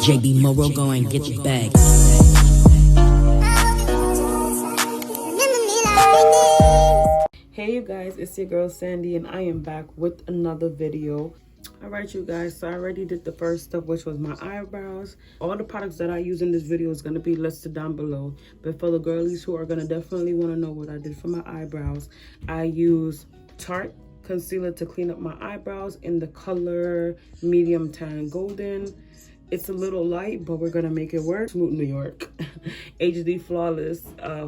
JB Moro, go and get your bag. Hey you guys, it's your girl Sandy and I am back with another video. Alright you guys, so I already did the first step, which was my eyebrows. All the products that I use in this video is going to be listed down below. But for the girlies who are going to definitely want to know what I did for my eyebrows, I use Tarte concealer to clean up my eyebrows in the color medium tan golden. It's a little light, but we're gonna make it work. Smooth New York HD Flawless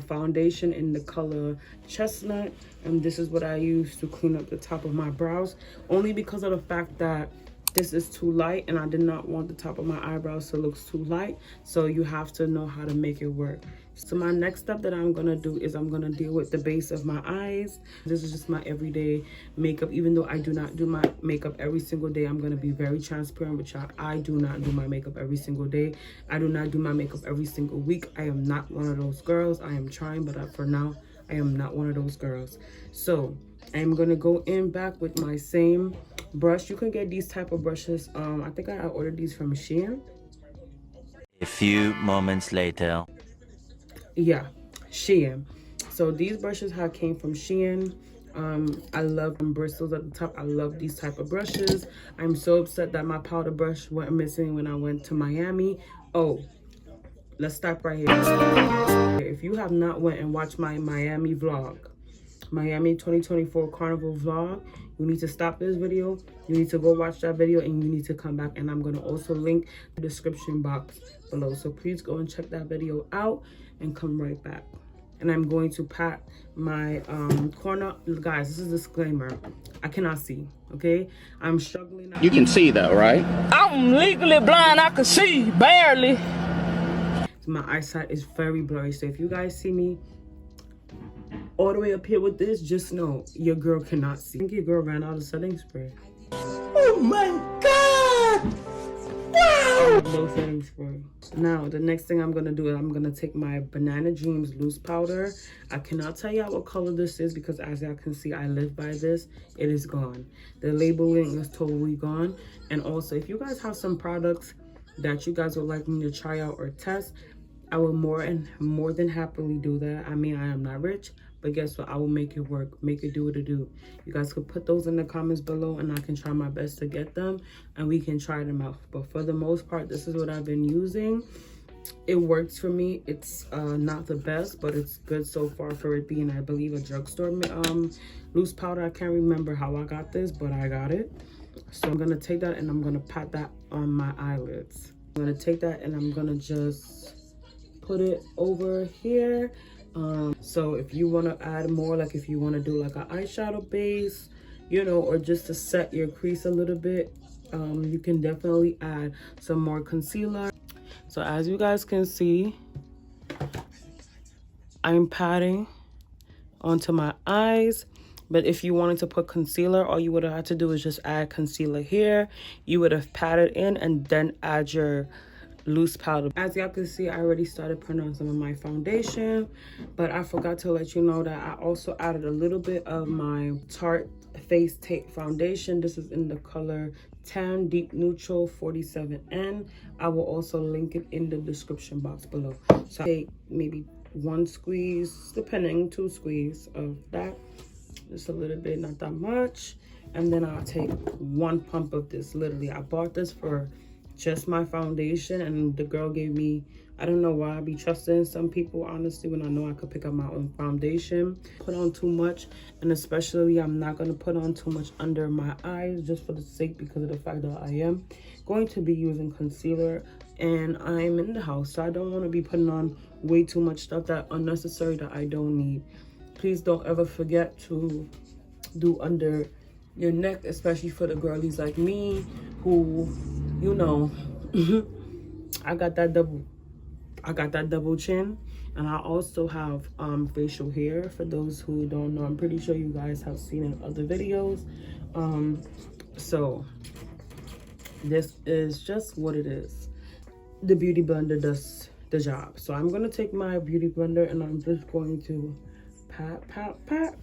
foundation in the color chestnut, and this is what I use to clean up the top of my brows, only because of the fact that this is too light and I did not want the top of my eyebrows to look too light. So you have to know how to make it work. So my next step that I'm gonna do is I'm gonna deal with the base of my eyes. This is just my everyday makeup. Even though I do not do my makeup every single day, I'm gonna be very transparent with y'all. I do not do my makeup every single day. I do not do my makeup every single week. I am not one of those girls. I am trying, but for now I am not one of those girls. So I'm gonna go in back with my same brush. You can get these type of brushes. I think I ordered these from Shein. A few moments later. Yeah, Shein. So these brushes came from Shein. I love them bristles at the top. I love these type of brushes. I'm so upset that my powder brush went missing when I went to Miami. Oh, let's stop right here. If you have not went and watched my Miami vlog, Miami 2024 Carnival vlog, you need to stop this video. You need to go watch that video and you need to come back, and I'm going to also link the description box below. So please go and check that video out and come right back. And I'm going to pat my corner. Guys, this is a disclaimer. I cannot see, okay? I'm struggling. You can see though, right? I'm legally blind. I can see barely. My eyesight is very blurry, so if you guys see me all the way up here with this, just know your girl cannot see. I think your girl ran out of setting spray. Oh my God! Wow! No setting spray. Now, the next thing I'm gonna do is I'm gonna take my Banana Dreams loose powder. I cannot tell y'all what color this is because as y'all can see, I live by this. It is gone. The labeling is totally gone. And also, if you guys have some products that you guys would like me to try out or test, I will more than happily do that. I mean, I am not rich, but guess what? I will make it work, make it do what it do. You guys could put those in the comments below and I can try my best to get them and we can try them out. But for the most part, this is what I've been using. It works for me. It's not the best, but it's good so far for it being, I believe, a drugstore loose powder. I can't remember how I got this, but I got it. So I'm gonna take that and I'm gonna pat that on my eyelids. I'm gonna take that and I'm gonna just put it over here. So if you want to add more, like if you want to do like an eyeshadow base, you know, or just to set your crease a little bit, you can definitely add some more concealer. So as you guys can see, I'm patting onto my eyes. But if you wanted to put concealer, all you would have had to do is just add concealer here. You would have patted in and then add your loose powder. As y'all can see, I already started putting on some of my foundation, but I forgot to let you know that I also added a little bit of my Tarte Face Tape foundation. This is in the color Tan Deep Neutral 47N. I will also link it in the description box below. So I take maybe one squeeze, depending, 2 squeeze of that, just a little bit, not that much, and then I'll take 1 pump of this. Literally, I bought this for just my foundation and the girl gave me, I don't know why I be trusting some people honestly when I know I could pick up my own foundation. Put on too much, and especially I'm not going to put on too much under my eyes just for the sake, because of the fact that I am going to be using concealer and I'm in the house, so I don't want to be putting on way too much stuff that unnecessary that I don't need. Please don't ever forget to do under your neck, especially for the girlies like me who, you know, I got that double chin, and I also have facial hair. For those who don't know, I'm pretty sure you guys have seen in other videos. So this is just what it is. The beauty blender does the job. So I'm gonna take my beauty blender and I'm just going to pat.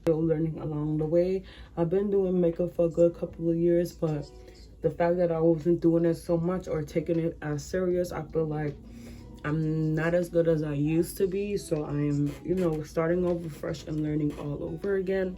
Still learning along the way. I've been doing makeup for a good couple of years, but the fact that I wasn't doing it so much or taking it as serious, I feel like I'm not as good as I used to be. So I am, you know, starting over fresh and learning all over again.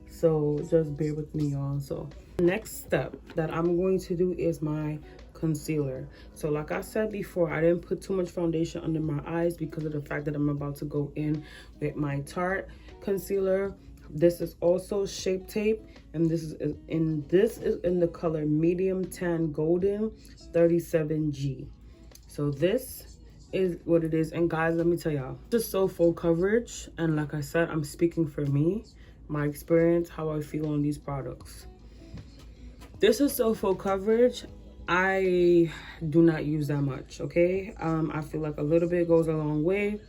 So just bear with me, y'all. So next step that I'm going to do is my concealer. So like I said before, I didn't put too much foundation under my eyes because of the fact that I'm about to go in with my Tarte concealer. This is also Shape Tape, and this is in the color medium tan golden 37G. So this is what it is. And guys, let me tell y'all, this is so full coverage, and like I said, I'm speaking for me, my experience, how I feel on these products. This is so full coverage. I do not use that much, okay? I feel like a little bit goes a long way,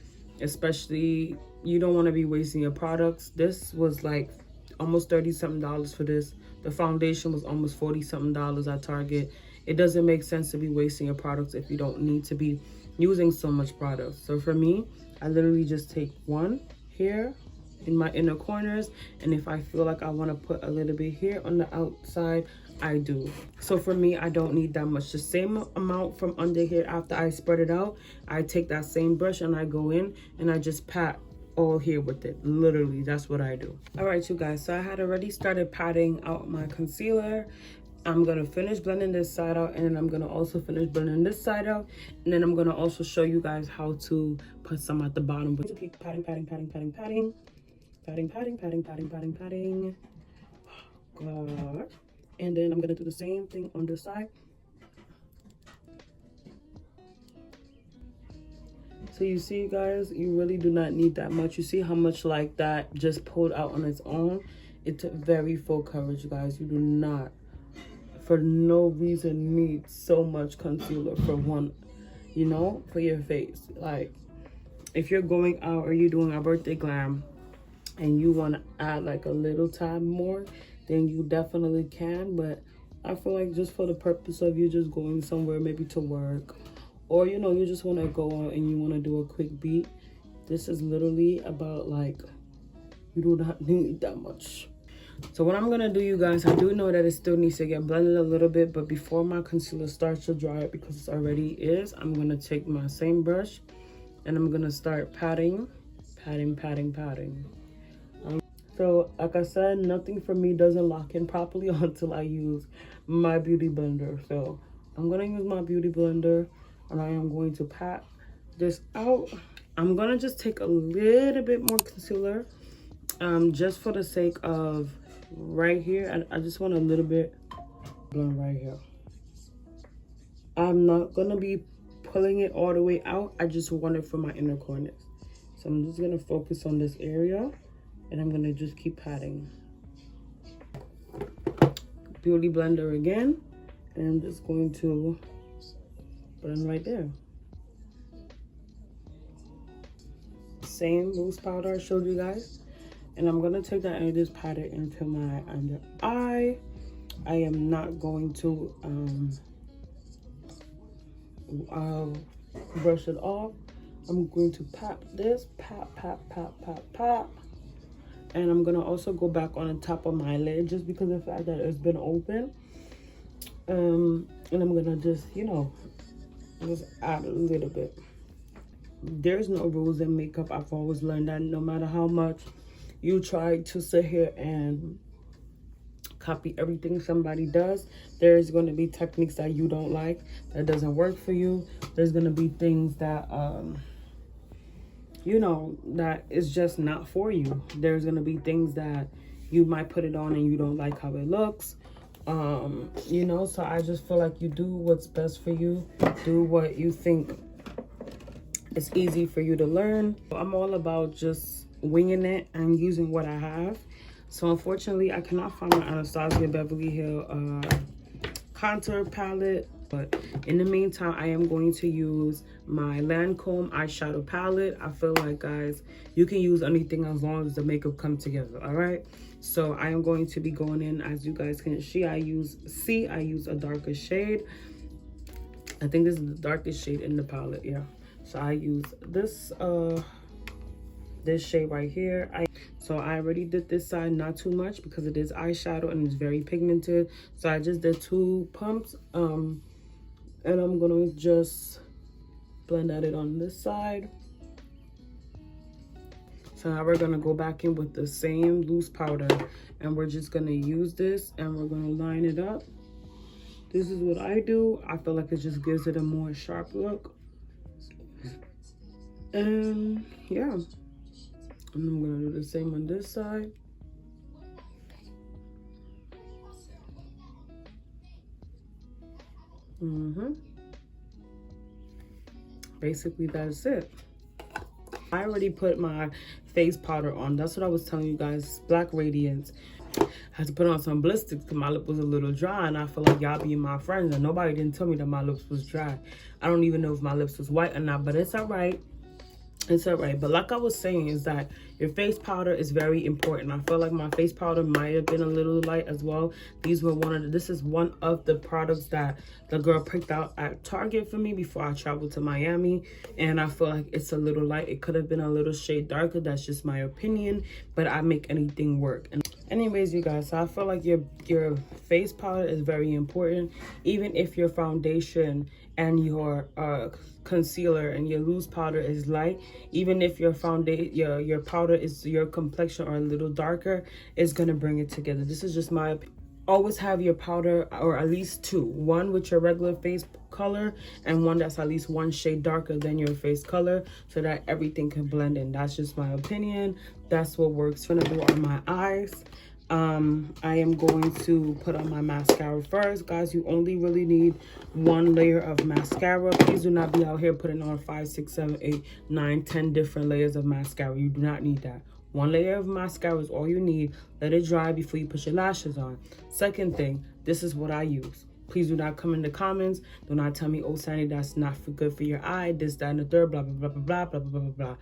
especially you don't want to be wasting your products. This was like almost $30-something for this. The foundation was almost $40-something at Target. It doesn't make sense to be wasting your products if you don't need to be using so much product. So for me, I literally just take one here in my inner corners, and if I feel like I want to put a little bit here on the outside, I do. So for me, I don't need that much. The same amount from under here. After I spread it out, I take that same brush and I go in and I just pat all here with it. Literally, that's what I do. All right, you guys, so I had already started patting out my concealer. I'm gonna finish blending this side out, and then I'm gonna also finish blending this side out, and then I'm gonna also show you guys how to put some at the bottom. But keep patting, patting, patting, patting, patting, patting, patting, patting, patting, patting, patting. God. And then I'm gonna do the same thing on this side. So you see, guys, you really do not need that much. You see how much like that just pulled out on its own? It's very full coverage, guys. You do not, for no reason, need so much concealer for one, you know, for your face. Like, if you're going out or you're doing a birthday glam and you want to add like a little tad more, then you definitely can. But I feel like just for the purpose of you just going somewhere, maybe to work, or you know, you just want to go out and you want to do a quick beat, this is literally about like, you do not need that much. So what I'm gonna do, you guys, I do know that it still needs to get blended a little bit, but before my concealer starts to dry, because it already is, I'm gonna take my same brush and I'm gonna start patting, patting, patting, patting. So like I said, nothing for me doesn't lock in properly until I use my beauty blender. So I'm gonna use my beauty blender and I am going to pat this out. I'm gonna just take a little bit more concealer, just for the sake of right here. And I just want a little bit blend right here. I'm not gonna be pulling it all the way out. I just want it for my inner corners. So I'm just gonna focus on this area. And I'm gonna just keep patting. Beauty blender again. And I'm just going to blend right there. Same loose powder I showed you guys. And I'm gonna take that and just pat it into my under eye. I am not going to brush it off. I'm going to pat this, pat, pat, pat, pat, pat. And I'm gonna also go back on the top of my lid just because of the fact that it's been open. And I'm gonna just, you know, just add a little bit. There's no rules in makeup. I've always learned that no matter how much you try to sit here and copy everything somebody does, there's going to be techniques that you don't like, that doesn't work for you. There's going to be things that you know, that is just not for you. There's gonna be things that you might put it on and you don't like how it looks, you know. So I just feel like you do what's best for you, do what you think is easy for you to learn. I'm all about just winging it and using what I have. So unfortunately, I cannot find my Anastasia Beverly Hill contour palette. But in the meantime, I am going to use my Lancome eyeshadow palette. I feel like, guys, you can use anything as long as the makeup comes together, all right? So I am going to be going in, as you guys can see, I use a darker shade. I think this is the darkest shade in the palette, yeah. So I use this this shade right here. So I already did this side, not too much because it is eyeshadow and it's very pigmented. So I just did 2 pumps, and I'm gonna just blend at it on this side. So now we're gonna go back in with the same loose powder, and we're just gonna use this and we're gonna line it up. This is what I do. I feel like it just gives it a more sharp look. And yeah, and I'm gonna do the same on this side. Basically that's it. I already put my face powder on. That's what I was telling you guys, Black Radiance. I had to put on some blistics because my lip was a little dry, and I feel like y'all be my friends and nobody didn't tell me that my lips was dry. I don't even know if my lips was white or not, but it's all right. It's all right. But like I was saying, is that your face powder is very important. I feel like my face powder might have been a little light as well. These were this is one of the products that the girl picked out at Target for me before I traveled to Miami, and I feel like it's a little light. It could have been a little shade darker. That's just my opinion, but I make anything work. And anyways, you guys, so I feel like your face powder is very important. Even if your foundation and your concealer and your loose powder is light, even if your foundation, your powder is, your complexion are a little darker, it's gonna bring it together. This is just my opinion. Always have your powder, or at least 2, one with your regular face color and one that's at least 1 shade darker than your face color, so that everything can blend in. That's just my opinion. That's what works. I'm gonna do on my eyes. I am going to put on my mascara first. Guys, you only really need 1 layer of mascara. Please do not be out here putting on 5, 6, 7, 8, 9, 10 different layers of mascara. You do not need that. 1 layer of mascara is all you need. Let it dry before you put your lashes on. Second thing, this is what I use. Please do not come in the comments. Do not tell me, oh, Sandy, that's not good for your eye, this, that, and the third, blah, blah, blah, blah, blah, blah, blah, blah, blah.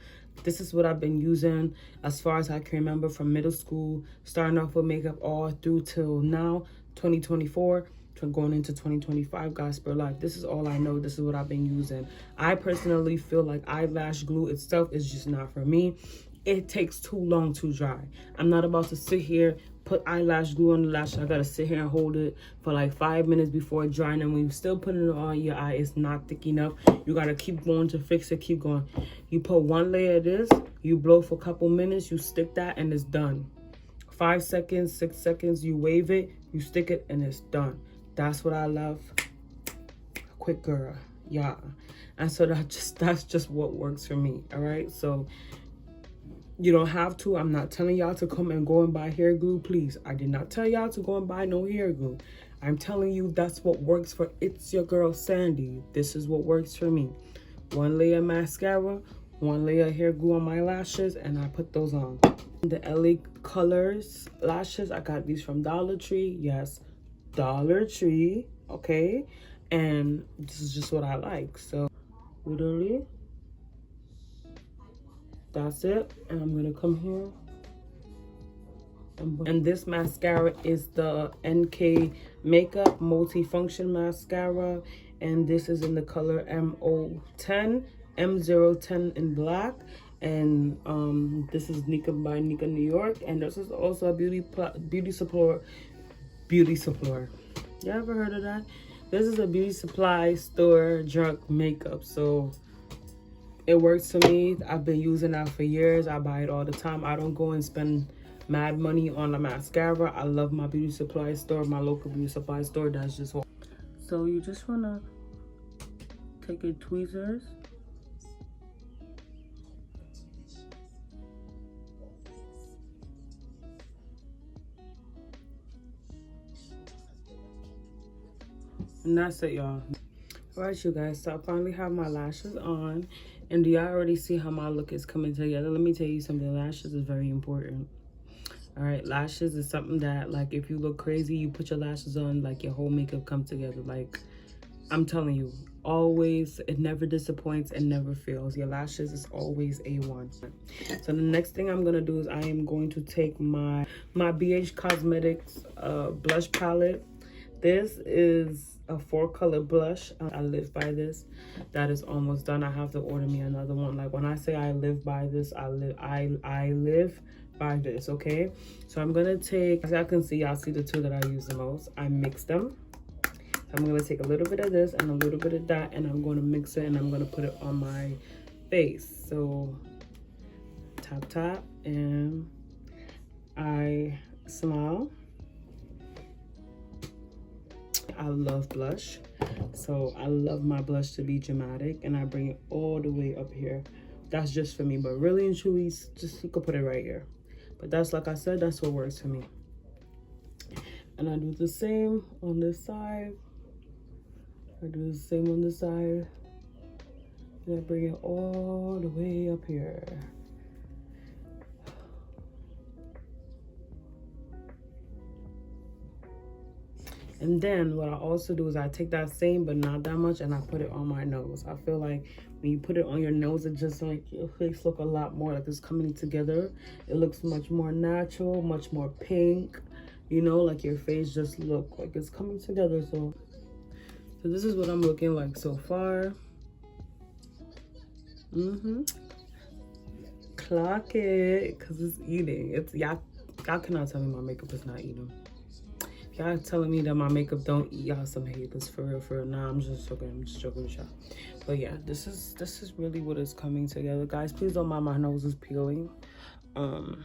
This is what I've been using as far as I can remember, from middle school, starting off with makeup all through till now, 2024, to going into 2025, Gospel Life. This is all I know. This is what I've been using. I personally feel like eyelash glue itself is just not for me. It takes too long to dry. I'm not about to sit here, put eyelash glue on the lash. I gotta sit here and hold it for like 5 minutes before it dries. And when you're still putting it on your eye, it's not thick enough. You gotta keep going to fix it, keep going. You put 1 layer of this, you blow for a couple minutes, you stick that, and it's done. 5 seconds, 6 seconds, you wave it, you stick it, and it's done. That's what I love. Quick girl, yeah. And so that's just what works for me. All right, so you don't have to. I'm not telling y'all to come and go and buy hair glue, please. I did not tell y'all to go and buy no hair glue. I'm telling you that's what works for It's Your Girl Sandy. This is what works for me. 1 layer mascara, 1 layer hair glue on my lashes, and I put those on. The LA Colors lashes, I got these from Dollar Tree. Yes, Dollar Tree, okay? And this is just what I like. So literally, that's it. And I'm gonna come here, and this mascara is the NK Makeup Multifunction Mascara, and this is in the color M010 in black. And this is Nika by Nika New York, and this is also a beauty supply. You ever heard of that? This is a beauty supply store drunk makeup, so it works for me. I've been using that for years. I buy it all the time. I don't go and spend mad money on a mascara. I love my beauty supply store, my local beauty supply store. That's just what. So you just wanna take your tweezers, and that's it, y'all. All right, you guys, so I finally have my lashes on, and do y'all already see how my look is coming together? Let me tell you something. Lashes is very important. All right, lashes is something that, like, if you look crazy, you put your lashes on, like, your whole makeup comes together. Like, I'm telling you, always, it never disappoints and never fails. Your lashes is always A1. So the next thing I'm gonna do is I am going to take my BH Cosmetics blush palette. This is a 4-color blush. I live by this. That is almost done. I have to order me another one. Like when I say I live by this, I live by this, okay? So I'm gonna take, as y'all can see, y'all see the two that I use the most. I mix them. So I'm gonna take a little bit of this and a little bit of that, and I'm gonna mix it and I'm gonna put it on my face. So tap tap, and I smile. I love blush, so I love my blush to be dramatic, and I bring it all the way up here. That's just for me, but really and truly, just you could put it right here. But that's, like I said, that's what works for me. And I do the same on this side. I do the same on this side, and I bring it all the way up here. And then what I also do is I take that same, but not that much, and I put it on my nose. I feel like when you put it on your nose, it just like your face look a lot more like it's coming together. It looks much more natural, much more pink, you know, like your face just look like it's coming together. So this is what I'm looking like so far. Clock it, because it's eating. It's y'all cannot tell me my makeup is not eating. Y'all telling me that my makeup don't eat, y'all some haters, for real. Nah, I'm just joking with y'all. But yeah, this is really what is coming together, guys. Please don't mind my nose is peeling. I'm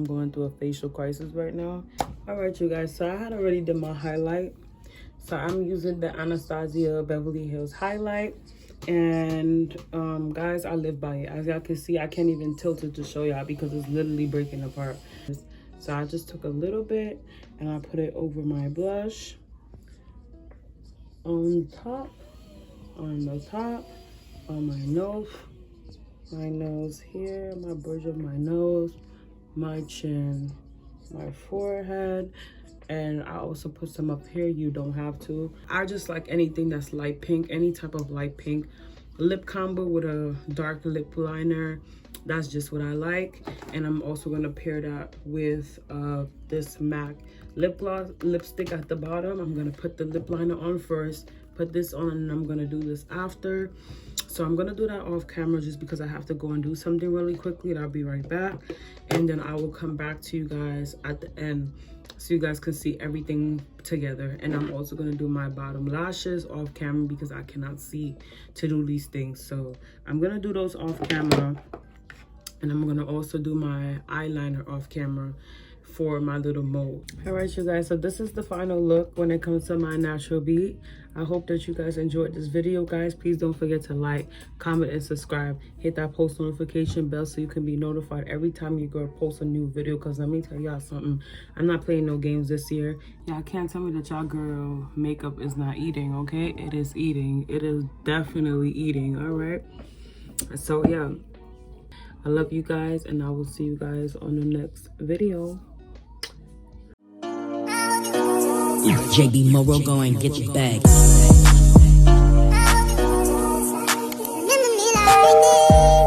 going through a facial crisis right now. All right, you guys, so I had already did my highlight. So I'm using the Anastasia Beverly Hills highlight, and guys, I live by it. As y'all can see, I can't even tilt it to show y'all because it's literally breaking apart. So I just took a little bit and I put it over my blush on the top, on my nose here, my bridge of my nose, my chin, my forehead, and I also put some up here. You don't have to. I just like anything that's light pink, any type of light pink. Lip combo with a dark lip liner, that's just what I like. And I'm also going to pair that with this MAC lip gloss lipstick at the bottom. I'm going to put the lip liner on first, put this on, and I'm going to do this after. So I'm going to do that off camera just because I have to go and do something really quickly, and I'll be right back. And then I will come back to you guys at the end so you guys can see everything together. And I'm also going to do my bottom lashes off camera because I cannot see to do these things. So I'm going to do those off camera, and I'm going to also do my eyeliner off camera for my little mold. All right, you guys, so this is the final look when it comes to my natural beat. I hope that you guys enjoyed this video, guys. Please don't forget to like, comment, and subscribe. Hit that post notification bell so you can be notified every time you go post a new video, because let me tell y'all something, I'm not playing no games this year. Y'all can't tell me that y'all girl makeup is not eating, okay? It is eating. It is definitely eating. All right, so yeah, I love you guys, and I will see you guys on the next video. JB Moro, go and get your bag.